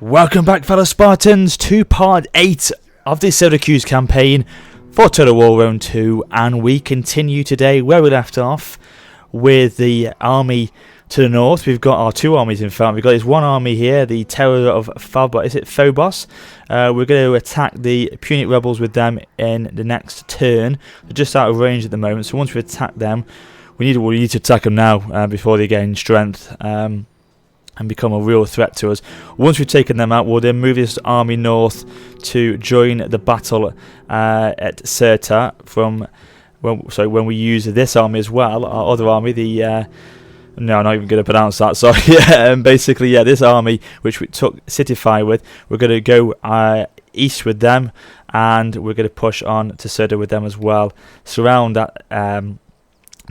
Welcome back, fellow Spartans, to part 8 of the Syracuse campaign for Total War Round 2, and we continue today where we left off with the army to the north. We've got our two armies, in fact. We've got this one army here, the Terror of Phobos. We're going to attack the Punic rebels with them in the next turn. They're just out of range at the moment, so once we attack them, we need to attack them now before they gain strength. And become a real threat to us. Once we've taken them out, we'll then move this army north to join the battle at Syrta. When we use this army as well, our other army, no, I'm not even going to pronounce that, sorry. Basically, this army, which we took Citify with, we're going to go east with them, and we're going to push on to Syrta with them as well. Surround that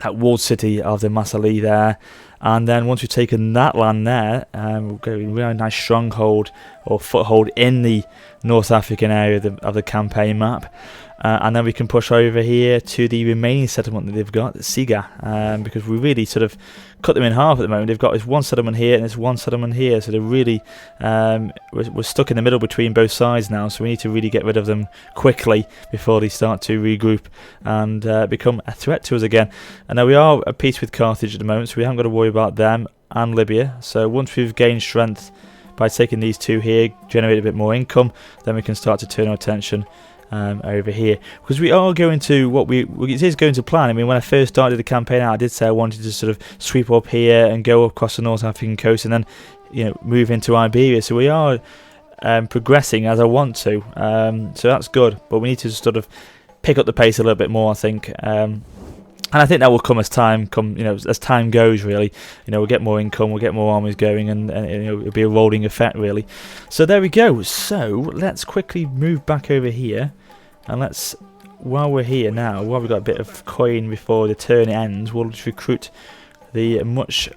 walled city of the Massali there. And then once we've taken that land there, we'll get a really nice stronghold or foothold in the North African area of the campaign map. And then we can push over here to the remaining settlement that they've got, Siga, because we really sort of cut them in half at the moment. They've got this one settlement here and this one settlement here, so they're really we're stuck in the middle between both sides now. So we need to really get rid of them quickly before they start to regroup and become a threat to us again. And now we are at peace with Carthage at the moment, so we haven't got to worry about them and Libya. So once we've gained strength by taking these two here, generate a bit more income, then we can start to turn our attention over here, because we are going to it is going to plan. I mean, when I first started the campaign out, I did say I wanted to sort of sweep up here and go across the North African coast and then move into Iberia. So we are progressing as I want to, so that's good, but we need to sort of pick up the pace a little bit more, I think. And I think that will come as time goes, really. We'll get more income, we'll get more armies going, and it'll be a rolling effect, really. So there we go. So let's quickly move back over here, and while we're here now, while we've got a bit of coin before the turn ends, we'll just recruit the much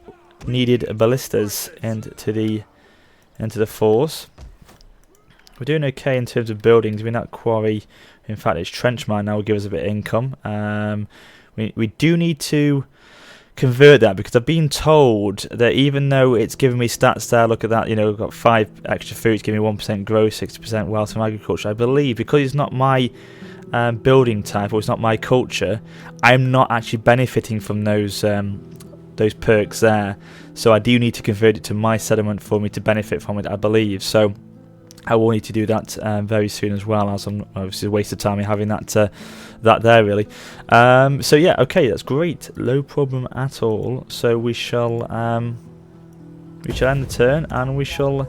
needed ballistas into the force. We're doing okay in terms of buildings. I mean, that quarry, in fact, its trench mine now will give us a bit of income. We do need to convert that, because I've been told that even though it's giving me stats there, look at that, I've got 5 extra food, it's giving me 1% growth, 60% wealth from agriculture. I believe because it's not my building type, or it's not my culture, I'm not actually benefiting from those perks there. So I do need to convert it to my settlement for me to benefit from it, I believe. So I will need to do that very soon as well, as I'm obviously a waste of time having that there, really. So yeah, okay, that's great, no problem at all. So we shall end the turn and we shall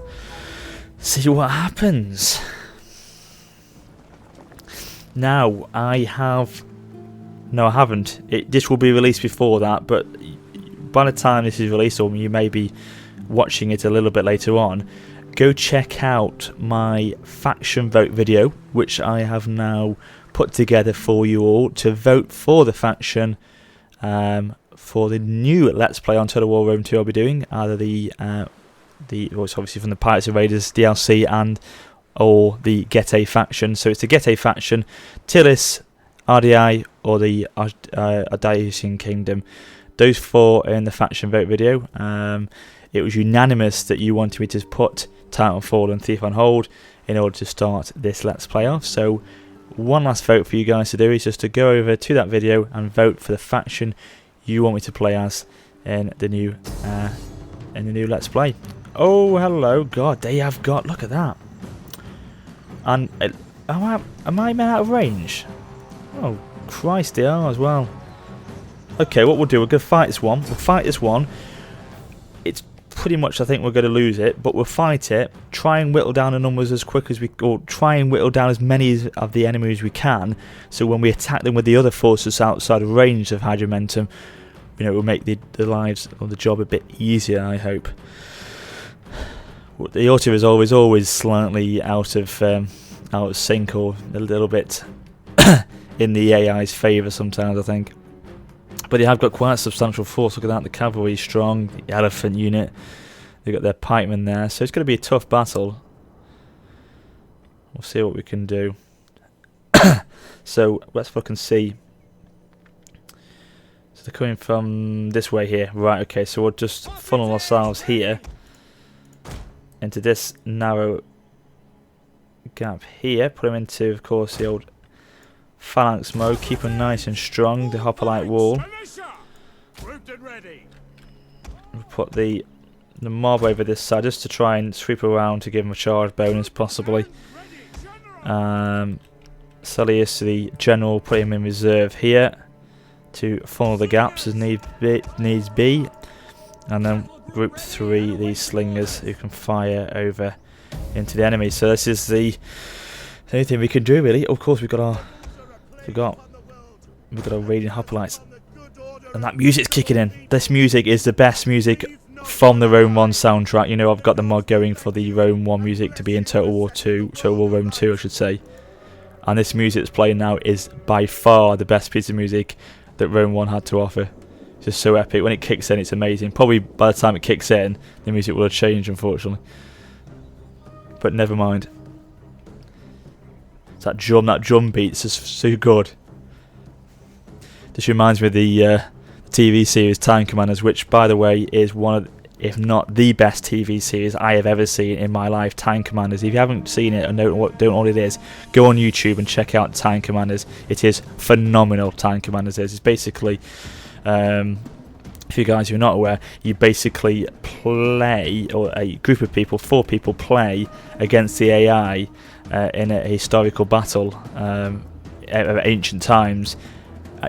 see what happens. Now I haven't. This will be released before that, but by the time this is released, or you may be watching it a little bit later on, go check out my faction vote video, which I have now put together for you all to vote for the faction for the new Let's Play on Total War Rome 2 I'll be doing, either it's obviously from the Pirates and Raiders DLC or the Getae faction. So it's the Getae faction, Tilis, RDI, or the Ardaiusian Kingdom. Those 4 in the faction vote video. It was unanimous that you wanted me to put Titanfall and Thief on hold in order to start this Let's Play off. So one last vote for you guys to do is just to go over to that video and vote for the faction you want me to play as in the new Let's Play. Oh, hello, God, they have got, look at that. And am I out of range? Oh Christ, they are as well. Okay, what we'll do, we're going to fight this one. We'll fight this one. It's pretty much, I think we're going to lose it, but we'll fight it, try and whittle down the numbers as quick as or try and whittle down as many of the enemies as we can, so when we attack them with the other forces outside of range of Hydromentum, we'll make the lives or the job a bit easier, I hope. The auto is always slightly out of sync, or a little bit in the AI's favour sometimes, I think. But they have got quite a substantial force. Look at that, the cavalry is strong, the elephant unit, they've got their pikemen there, so it's going to be a tough battle. We'll see what we can do. So let's look and see. So they're coming from this way here, right? Okay, so we'll just funnel ourselves here into this narrow gap here. Put them into, of course, the old phalanx mode. Keep them nice and strong. The hoplite wall. We'll put the mob over this side just to try and sweep around to give them a charge bonus, possibly. Salius, the general, put him in reserve here to follow the gaps as needs be. And then group 3, these slingers who can fire over into the enemy. So this is the only thing we can do, really. Of course, we've got our radiant hoplites, and that music's kicking in. This music is the best music from the Rome 1 soundtrack. You know, I've got the mod going for the Rome 1 music to be in Total War Rome 2, I should say. And this music that's playing now is by far the best piece of music that Rome 1 had to offer. It's just so epic. When it kicks in, it's amazing. Probably by the time it kicks in, the music will have changed, unfortunately. But never mind. It's that drum beat's just so good. This reminds me of the TV series Time Commanders, which, by the way, is one of, if not the best TV series I have ever seen in my life. Time Commanders. If you haven't seen it and don't know what it is, go on YouTube and check out Time Commanders. It is phenomenal. Time Commanders is. It's basically, if you guys who are not aware, you basically play, or a group of people, 4 people play against the AI in a historical battle of ancient times.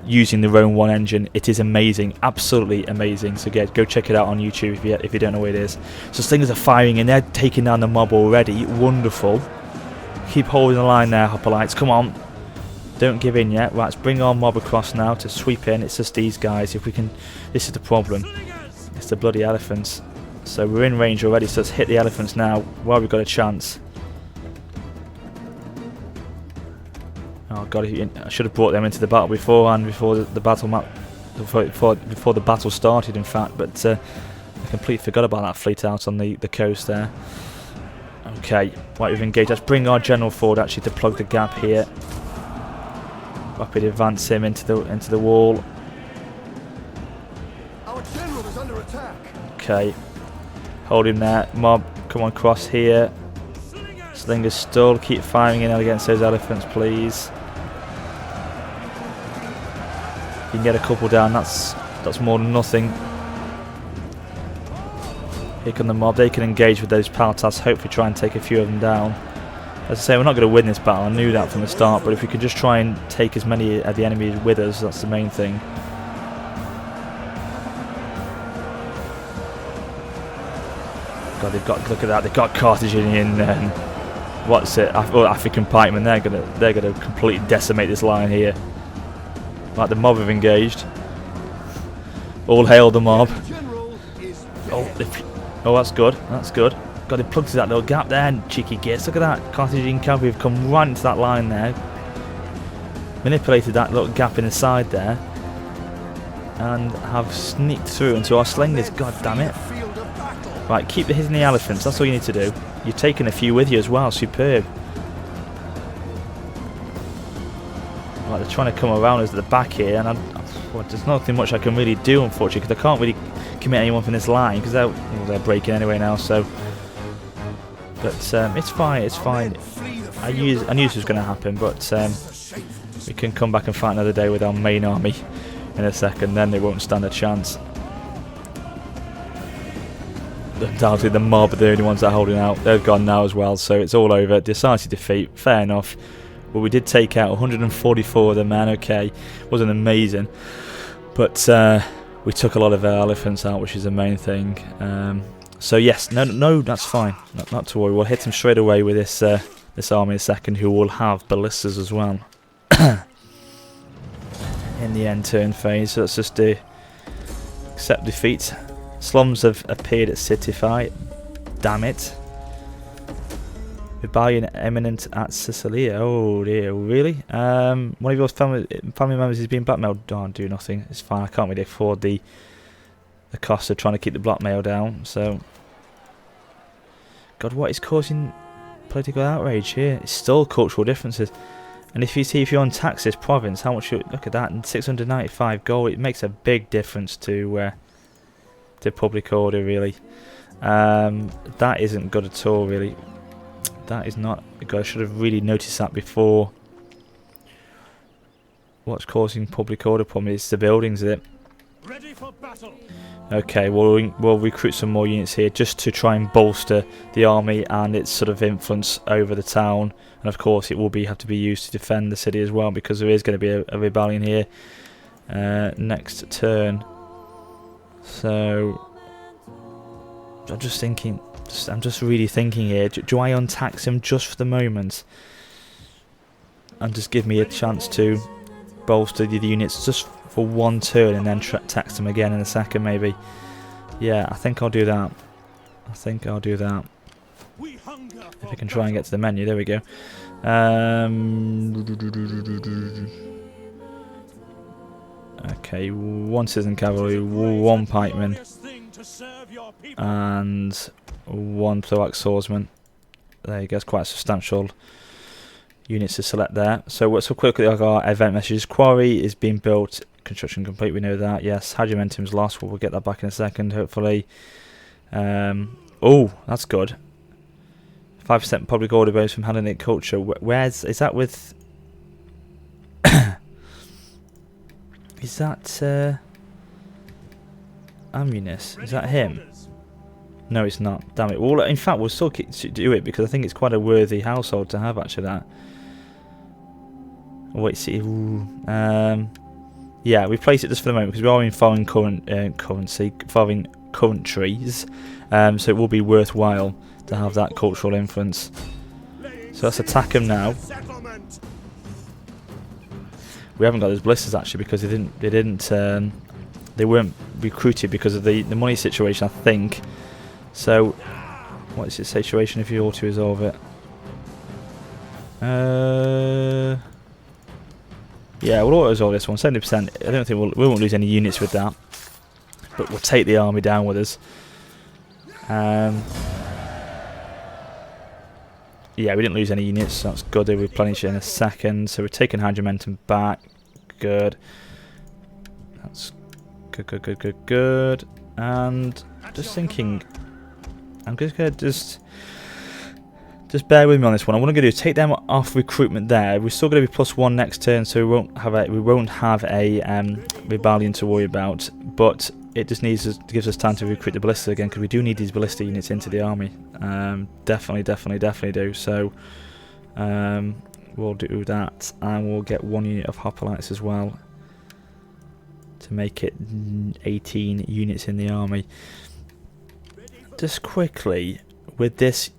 Using the Rome 1 engine. It is amazing, absolutely amazing. So yeah, go check it out on YouTube if you don't know what it is. So slingers are firing and they're taking down the mob already. Wonderful. Keep holding the line there, hoplites. Come on, don't give in yet. Right, let's bring our mob across now to sweep in. It's just these guys. If we can, this is the problem. It's the bloody elephants. So we're in range already. So let's hit the elephants now while we've got a chance. Oh god! I should have brought them into the battle beforehand, before the battle map, before the battle started. In fact, but I completely forgot about that fleet out on the coast there. Okay, right, we've engaged. Let's bring our general forward actually to plug the gap here. Rapid advance him into the wall. Our general is under attack. Okay, hold him there. Mob, come on, cross here. Slingers still keep firing in against those elephants, please. You can get a couple down. That's more than nothing. Here come the mob. They can engage with those Paltas. Hopefully, try and take a few of them down. As I say, we're not going to win this battle. I knew that from the start. But if we could just try and take as many of the enemies with us, that's the main thing. God, they've got, look at that. They've got Carthaginian. What's it? African pikemen. They're gonna completely decimate this line here. Right, the mob have engaged. All hail the mob. Oh, that's good. That's good. God, they plugged through that little gap there, and cheeky gits. Look at that. Carthaginian cavalry have come right into that line there. Manipulated that little gap in the side there, and have sneaked through into our slingers. God damn it. Right, keep hitting the elephants. That's all you need to do. You've taken a few with you as well. Superb. Right, they're trying to come around us at the back here, and there's nothing much I can really do, unfortunately, because I can't really commit anyone from this line because they're breaking anyway now. So, but it's fine. It's fine. I knew this was going to happen, but we can come back and fight another day with our main army in a second. Then they won't stand a chance. Undoubtedly the mob are the only ones that are holding out. They've gone now as well, so it's all over. Decisive defeat, fair enough. But we did take out 144 of the men. Okay, wasn't amazing, but we took a lot of elephants out, which is the main thing. So yes, no, that's fine. Not to worry. We'll hit him straight away with this army in a second, who will have ballistas as well in the end turn phase. So let's just accept defeat. Slums have appeared at Citify. Damn it. Rebellion imminent at Sicilia. Oh dear, really? One of your family members is being blackmailed. Don't do nothing. It's fine. I can't really afford the cost of trying to keep the blackmail down. So, God, what is causing political outrage here? It's still cultural differences. And if you untax this province, how much? Look at that, and 695 gold. It makes a big difference to public order, really. That isn't good at all, really. That is not good. I should have really noticed that before. What's causing public order problem is the buildings, is it? Ready for battle. Okay, we'll recruit some more units here just to try and bolster the army and its sort of influence over the town. And of course, it will have to be used to defend the city as well, because there is going to be a rebellion here next turn. So I'm just thinking. I'm just really thinking here. Do I untax him just for the moment, and just give me a chance to bolster the units just for one turn, and then tax them again in a second, maybe? Yeah, I think I'll do that. If I can try and get to the menu, there we go. Okay, 1 citizen cavalry, 1 pikeman, and 1 thorax swordsman. There you go, it's quite substantial units to select there. So quickly, our event messages. Quarry is being built, construction complete, we know that. Yes, Hagimentum's lost, we'll get that back in a second, hopefully. Oh, that's good. 5% public order bonus from Hellenic culture. Is that with... is that... Ammunis? Is that him? No, it's not. Damn it. Well, in fact, we'll still do it, because I think it's quite a worthy household to have, actually, that. Wait, see. Yeah, we place it just for the moment, because we are in foreign foreign countries, so it will be worthwhile to have that cultural influence. So let's attack them now. We haven't got those blisters, actually, because they weren't recruited because of the money situation, I think. So, what is the situation if you ought to resolve it? Yeah, we'll auto-resolve this one, 70%. I don't think we won't lose any units with that. But we'll take the army down with us. Yeah, we didn't lose any units, so that's good. They'll replenish it in a second. So we're taking Hagimentum back. Good. That's good. And just thinking, I'm just going to just bear with me on this one. What I'm going to do is take them off recruitment there. We're still going to be +1 next turn, so we won't have a rebellion to worry about. But it just gives us time to recruit the ballista again, because we do need these ballista units into the army. Definitely do. So we'll do that, and we'll get 1 unit of hoplites as well to make it 18 units in the army. Just quickly with this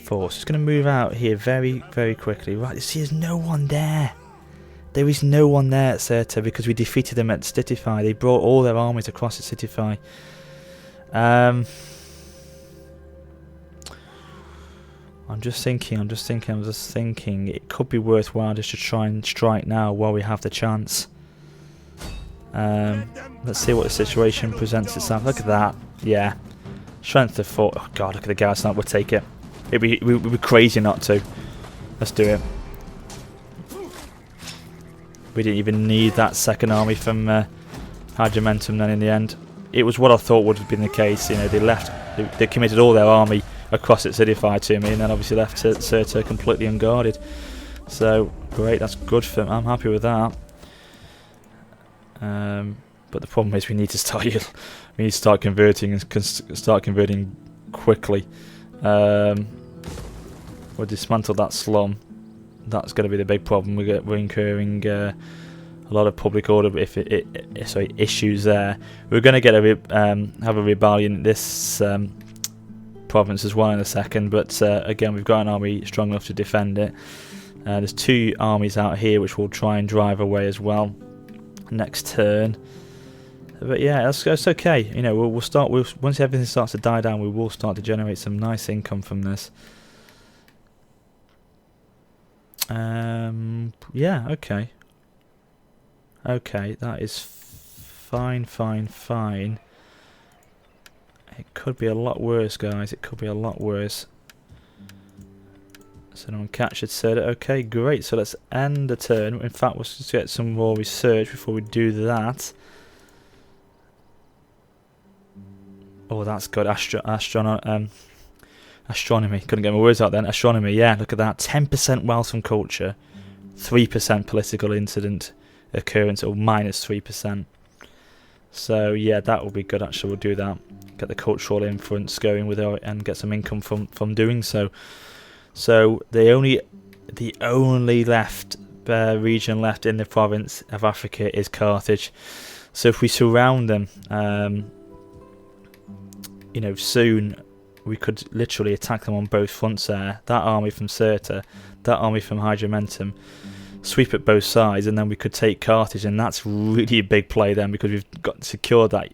force, it's going to move out here very, very quickly. Right, you see, there's no one there. There is no one there at Sirte, because we defeated them at Stitify. They brought all their armies across at Stitify. I'm just thinking it could be worthwhile just to try and strike now while we have the chance. Let's see what the situation presents itself. Look at that. Yeah. Strength of 4. Oh god, look at the garrison. That would take it. We'd be crazy not to. Let's do it. We didn't even need that second army from Hagimentum then in the end. It was what I thought would have been the case. You know, they committed all their army across at Sidify to me, and then obviously left Sirte completely unguarded. So great, that's good for them. I'm happy with that. But the problem is we need to start converting and start converting quickly. We'll dismantle that slum. That's going to be the big problem. We're incurring a lot of public order issues there. We're going to get have a rebellion in this province as well in a second, but again, we've got an army strong enough to defend it. There's 2 armies out here which will try and drive away as well next turn. But yeah, that's okay. You know, we'll start. Once everything starts to die down, we will start to generate some nice income from this. Yeah, okay. Okay, that is fine. It could be a lot worse, guys. It could be a lot worse. So no one captured Serda. Okay, great. So let's end the turn. In fact, we'll just get some more research before we do that. Oh, that's good. Astronomy. Couldn't get my words out then. Astronomy, yeah, look at that. 10% wealth from culture. 3% political incident occurrence, or minus 3%. So, yeah, that will be good, actually. We'll do that. Get the cultural influence going with it and get some income from doing so. So, the only region left in the province of Africa is Carthage. So, if we surround them, soon we could literally attack them on both fronts there. That army from Cirta, that army from Hydrumentum, sweep at both sides, and then we could take Carthage, and that's really a big play then, because we've got secured that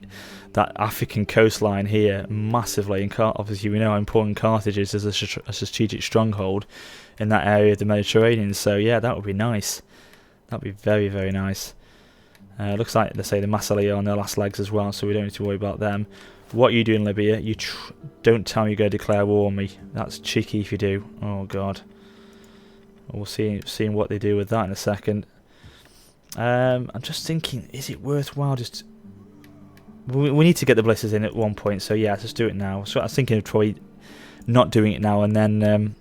African coastline here massively. And obviously we know how important Carthage is as a strategic stronghold in that area of the Mediterranean. So yeah, that would be nice. That would be very, very nice. Looks like, let's say, the Massili are on their last legs as well, so we don't need to worry about them. What you do in Libya, don't tell me you're going to declare war on me. That's cheeky if you do. Oh god. We'll see what they do with that in a second. I'm just thinking, is it worthwhile just... We need to get the blisters in at one point, so yeah, let's do it now. So I was thinking of probably not doing it now and then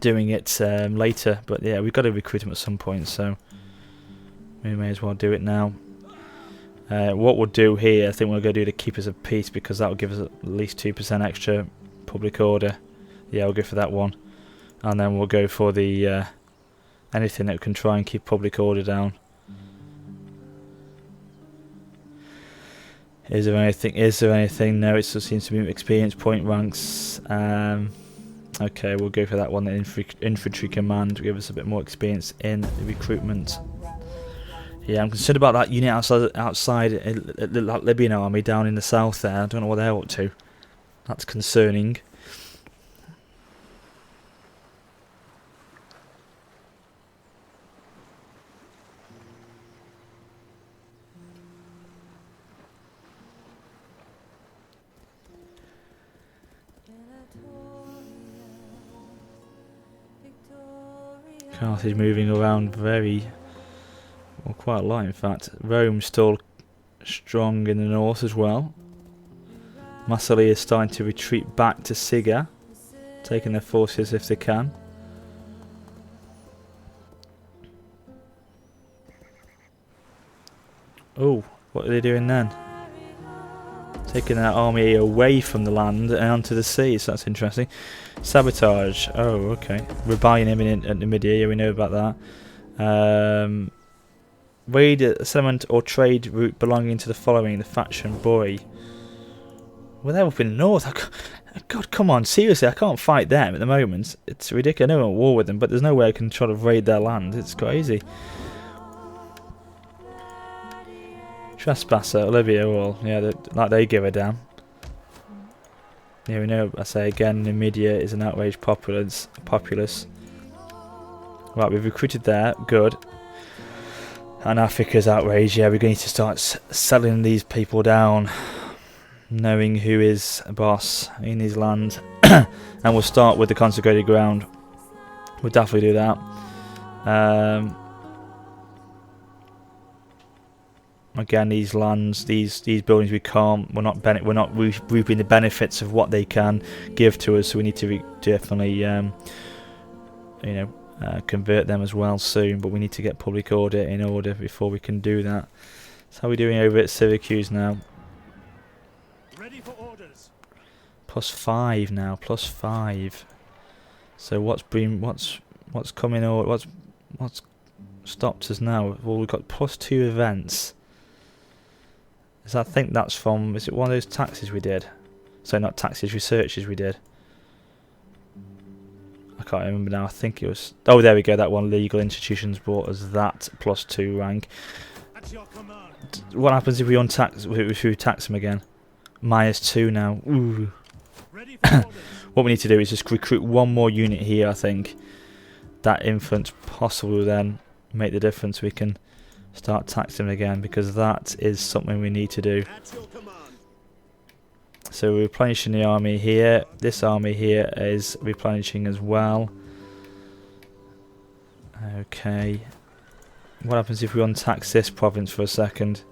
doing it later. But yeah, we've got to recruit them at some point, so we may as well do it now. What we'll do here, I think we're going to do the Keepers of Peace, because that will give us at least 2% extra public order. Yeah, we'll go for that one. And then we'll go for the anything that can try and keep public order down. Is there anything? No, it just seems to be experience point ranks. Okay, we'll go for that one. The infantry command will give us a bit more experience in recruitment. Yeah, I'm concerned about that unit outside that Libyan army down in the south there. I don't know what they're up to. That's concerning. Carthage moving around quite a lot in fact. Rome's still strong in the north as well. Massili is starting to retreat back to Siga, taking their forces if they can. Oh, what are they doing then? Taking their army away from the land and onto the sea, so that's interesting. Sabotage. Oh, okay. Rebellion imminent at Numidia, yeah, we know about that. Raid a settlement or trade route belonging to the following, the faction boy. Well, they're up in the north. God, come on, seriously, I can't fight them at the moment. It's ridiculous. I know I'm at war with them, but there's no way I can try to raid their land. It's crazy. Trespasser, Olivia, well, yeah, they give a damn. Yeah, we know, I say again, Numidia is an outraged populace. Right, we've recruited there, good. And Africa's outraged, yeah, we're going to start selling these people down, knowing who is a boss in these lands. And we'll start with the consecrated ground. We'll definitely do that. Again, these lands, these buildings, we're not reaping the benefits of what they can give to us. So we need to definitely, convert them as well soon. But we need to get public order in order before we can do that. So how are we doing over at Syracuse now? Ready for orders. +5 now, +5. So what's coming or what's stopped us now? Well, we've got +2 events. So I think that's from, is it one of those taxes we did? So not taxes, researches we did. I can't remember now, I think it was... Oh, there we go, that one. Legal institutions brought us that +2 rank. At your command. What happens if we tax them again? -2 now. Ooh. Ready for orders. What we need to do is just recruit one more unit here, I think. That influence possibly will then make the difference. We can start taxing again, because that is something we need to do. At your command. So we're replenishing the army here. This army here is replenishing as well. Okay. What happens if we untax this province for a second?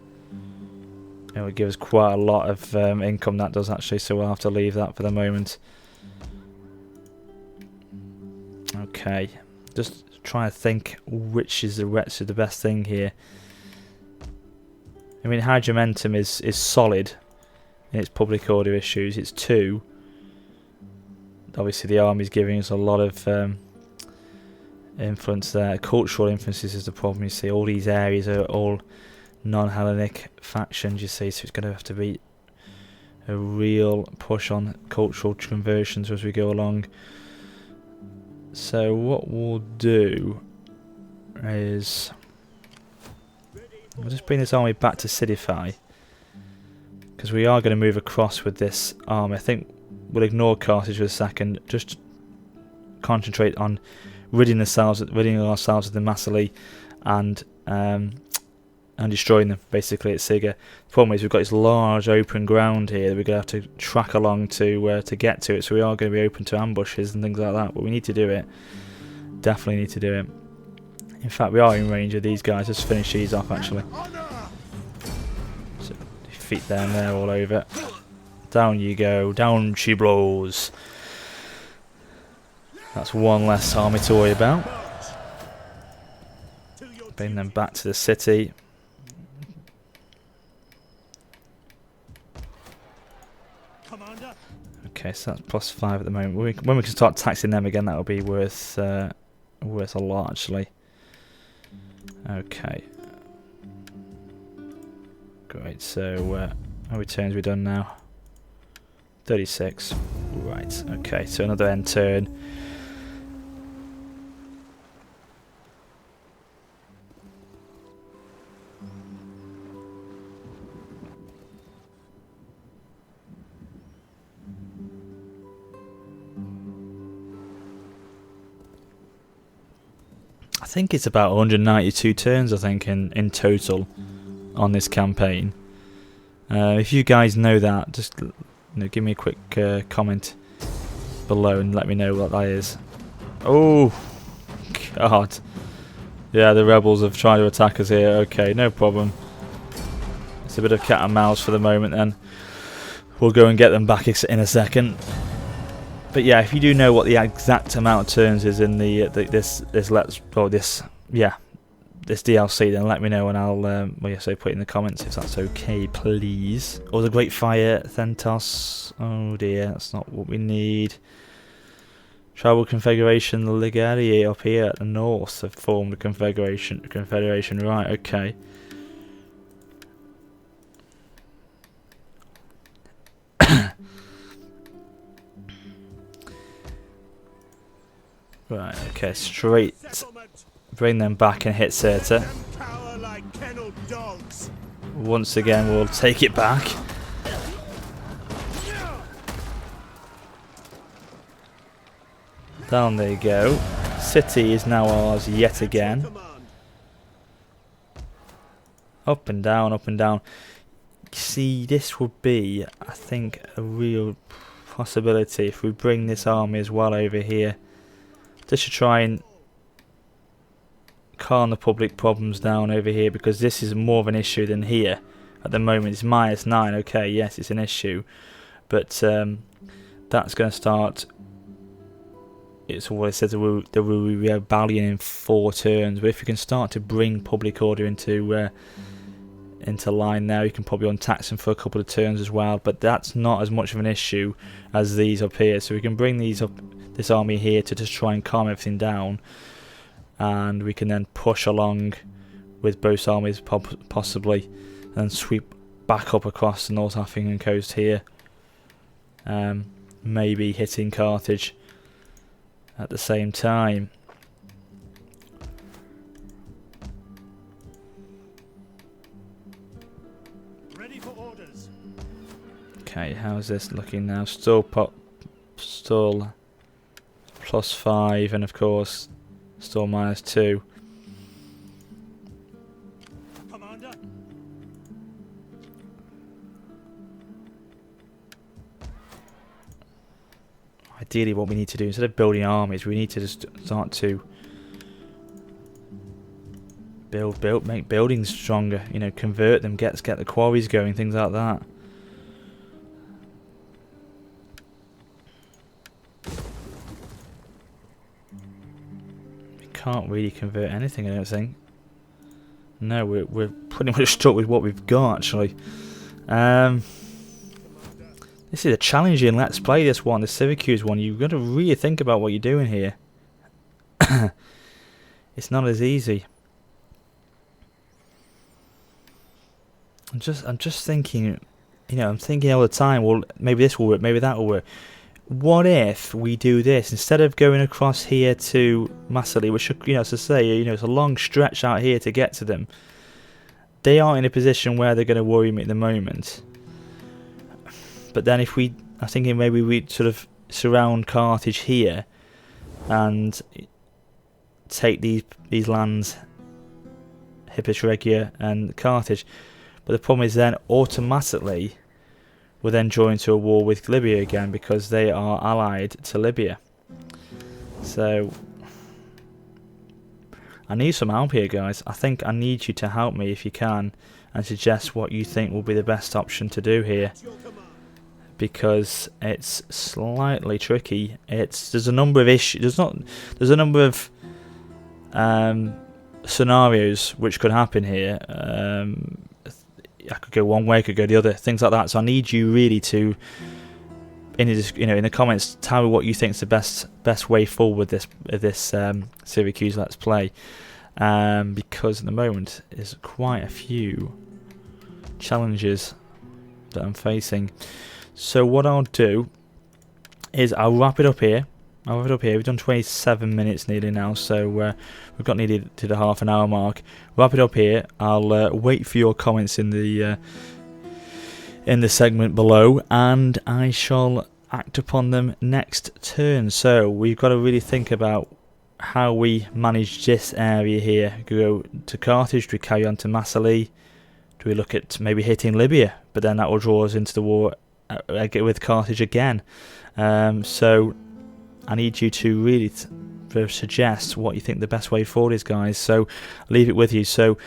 It would give us quite a lot of income, that does actually, so we'll have to leave that for the moment. Okay, just trying to think which is the best thing here. I mean, Hygiamentum is solid in its public order issues. It's 2. Obviously, the army's giving us a lot of influence there. Cultural influences is the problem. You see, all these areas are all non-Hellenic factions. You see, so it's going to have to be a real push on cultural conversions as we go along. So what we'll do is we'll just bring this army back to Sidify, because we are going to move across with this army. I think we'll ignore Carthage for a second, just concentrate on ridding ourselves of the Massili and destroying them basically at Siga. The problem is we've got this large open ground here that we're going to have to track along to get to it, so we are going to be open to ambushes and things like that, but we need to do it. Definitely need to do it. In fact, we are in range of these guys. Let's finish these off actually. So defeat them, they're all over. Down you go, down she blows. That's one less army to worry about. Bring them back to the city. Okay, so that's +5 at the moment. When we can start taxing them again, that'll be worth a lot actually. Okay. Great. So how many turns have we done now? 36. Right. Okay. So another end turn. I think it's about 192 turns, I think, in total on this campaign. If you guys know that, just give me a quick comment below and let me know what that is. Oh, God. Yeah, the rebels have tried to attack us here. Okay, no problem. It's a bit of cat and mouse for the moment then. We'll go and get them back in a second. But yeah, if you do know what the exact amount of turns is in this DLC, then let me know and I'll put it in the comments if that's okay, please. Oh, the Great Fire, Thentos. Oh dear, that's not what we need. Tribal Confederation, the Ligarii up here at the north have formed a confederation. Right, okay. Right, okay, straight. Bring them back and hit Cirta. Once again, we'll take it back. Down they go. City is now ours yet again. Up and down, up and down. See, this would be, I think, a real possibility if we bring this army as well over here. Just to try and calm the public problems down over here, because this is more of an issue than here at the moment. It's -9. Okay, yes, it's an issue, but that's going to start. It's what it says, there will be rebellion in 4 turns. But if you can start to bring public order into line now, you can probably untax them for a couple of turns as well. But that's not as much of an issue as these up here. So we can bring these up, this army here, to just try and calm everything down, and we can then push along with both armies possibly, and sweep back up across the North African coast here, maybe hitting Carthage at the same time. Ready for orders. Okay, how's this looking now? Still +5, and of course still -2. Commander. Ideally, what we need to do, instead of building armies, we need to just start to make buildings stronger. You know, convert them, get the quarries going, things like that. We can't really convert anything, I don't think. No, we're pretty much stuck with what we've got, actually. This is a challenging Let's Play, this one, the Syracuse one. You've got to really think about what you're doing here. It's not as easy. I'm just thinking, you know, I'm thinking all the time, well, maybe this will work, maybe that will work. What if we do this instead of going across here to Massily, which, you know, as I say, you know, it's a long stretch out here to get to them. They aren't in a position where they're going to worry me at the moment. But then if I'm thinking maybe we sort of surround Carthage here and take these lands, Hippus Regia and Carthage. But the problem is then automatically we're then joined to a war with Libya again because they are allied to Libya. So I need some help here, guys. I think I need you to help me if you can and suggest what you think will be the best option to do here, because it's slightly tricky. There's a number of issues. There's a number of scenarios which could happen here. I could go one way, I could go the other, things like that. So I need you really to, in the comments, tell me what you think is the best way forward with this Syracuse Let's Play, because at the moment there's quite a few challenges that I'm facing. So what I'll do is I'll wrap it up here. We've done 27 minutes nearly now, so we've got nearly to the half an hour mark. Wrap it up here. I'll wait for your comments in the segment below, and I shall act upon them next turn. So we've got to really think about how we manage this area here. Do we go to Carthage? Do we carry on to Massily? Do we look at maybe hitting Libya? But then that will draw us into the war with Carthage again. So I need you to really suggest what you think the best way forward is, guys. So I'll leave it with you. So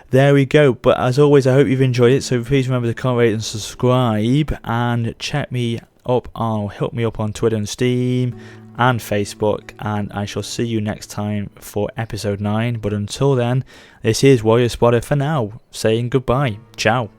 there we go. But as always, I hope you've enjoyed it. So please remember to comment, rate and subscribe, and check me up help me up on Twitter and Steam and Facebook, and I shall see you next time for episode 9. But until then, this is WarriorofSparta for now, saying goodbye. Ciao.